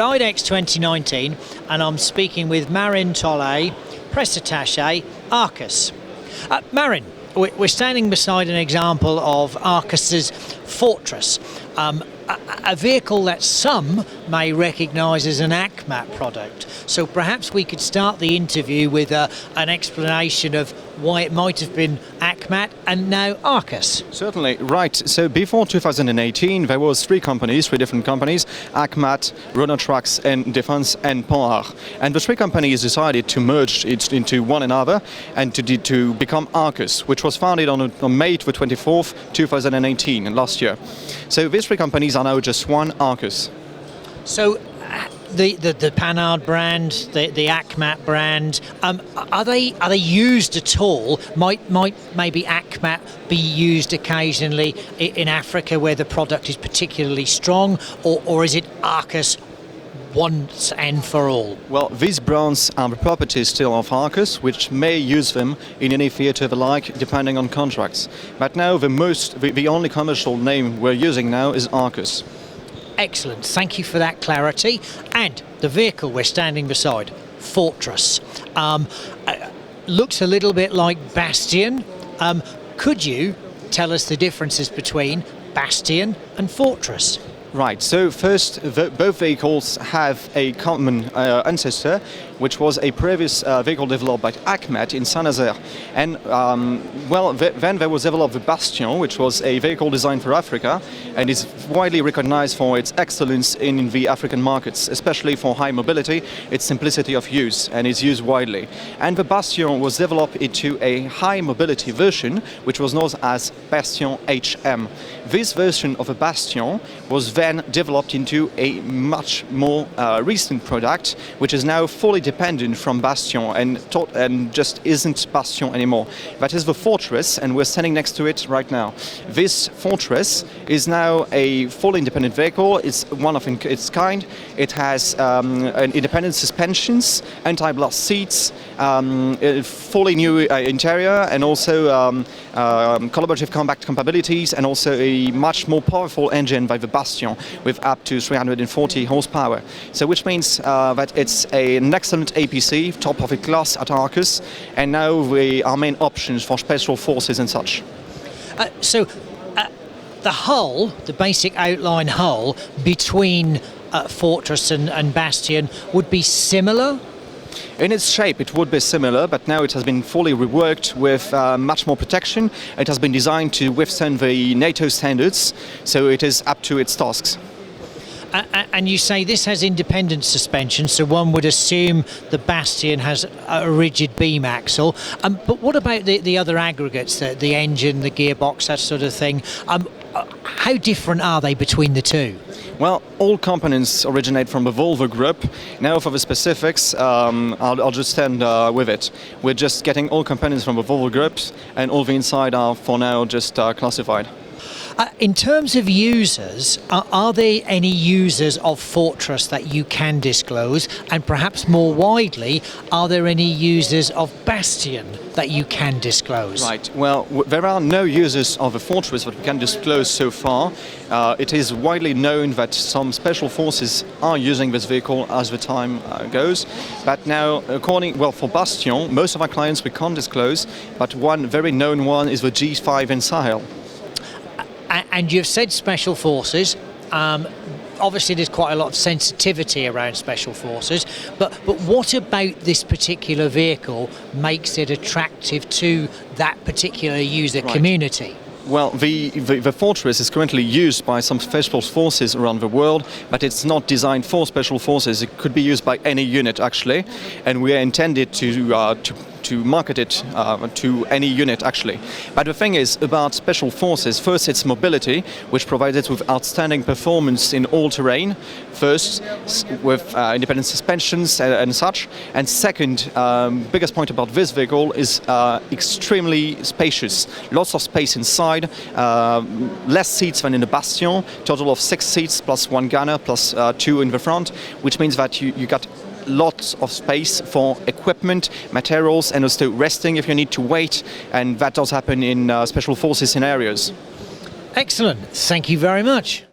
at IDEX 2019 and I'm speaking with Marin Tollet, press attaché, Arcus. Marin, we're standing beside an example of Arcus's Fortress, a vehicle that some may recognise as an ACMAT product. So perhaps we could start the interview with an explanation of why it might have been ACMAT and now Arcus. Certainly, right. So before 2018, there was three different companies, ACMAT, Renault Trucks and Defense and Panhard. And the three companies decided to merge it into one another and to become Arcus, which was founded on May 24th, 2018, and last year. So these three companies are now just one Arcus. So the Panhard brand, the ACMAT brand, are they used at all? Might maybe ACMAT be used occasionally in Africa where the product is particularly strong, or is it Arcus once and for all? Well, these brands are the property still of Arcus, which may use them in any theatre they like, depending on contracts. But now the only commercial name we're using now is Arcus. Excellent, thank you for that clarity. And the vehicle we're standing beside, Fortress, looks a little bit like Bastion. Could you tell us the differences between Bastion and Fortress? Right, so first, both vehicles have a common ancestor, which was a previous vehicle developed by ACMAT in Saint-Nazaire. And, then there was developed the Bastion, which was a vehicle designed for Africa, and is widely recognized for its excellence in the African markets, especially for high mobility, its simplicity of use, and is used widely. And the Bastion was developed into a high mobility version, which was known as Bastion HM. This version of a Bastion was then developed into a much more recent product, which is now fully dependent from Bastion and just isn't Bastion anymore. That is the Fortress, and we're standing next to it right now. This Fortress is now a fully independent vehicle. It's one of its kind. It has independent suspensions, anti-blast seats, fully new interior, and also collaborative compact capabilities, and also a much more powerful engine by the Bastion, with up to 340 horsepower. So which means that it's an excellent APC, top of its class at Arcus, and now our main options for special forces and such. The hull, the basic outline hull between Fortress and Bastion would be similar? In its shape it would be similar, but now it has been fully reworked with much more protection. It has been designed to withstand the NATO standards, so it is up to its tasks. And you say this has independent suspension, so one would assume the Bastion has a rigid beam axle. But what about the other aggregates, the engine, the gearbox, that sort of thing? How different are they between the two? Well, all components originate from the Volvo Group. Now for the specifics, I'll just stand with it. We're just getting all components from the Volvo Group, and all the inside are for now just classified. In terms of users, are there any users of Fortress that you can disclose? And perhaps more widely, are there any users of Bastion that you can disclose? Right, well, there are no users of the Fortress that we can disclose so far. It is widely known that some special forces are using this vehicle as the time goes. But now, for Bastion, most of our clients we can't disclose, but one very known one is the G5 in Sahel. And you've said special forces. Obviously there's quite a lot of sensitivity around special forces, but what about this particular vehicle makes it attractive to that particular user community? Well, the Fortress is currently used by some special forces around the world, but it's not designed for special forces. It could be used by any unit actually, and we are intended to market it to any unit actually. But the thing is about special forces, first it's mobility, which provides it with outstanding performance in all terrain, first with independent suspensions and such, and second, biggest point about this vehicle is extremely spacious, lots of space inside, less seats than in the Bastion, total of 6 seats plus 1 gunner plus 2 in the front, which means that you got lots of space for equipment, materials, and also resting if you need to wait, and that does happen in special forces scenarios. Excellent, thank you very much.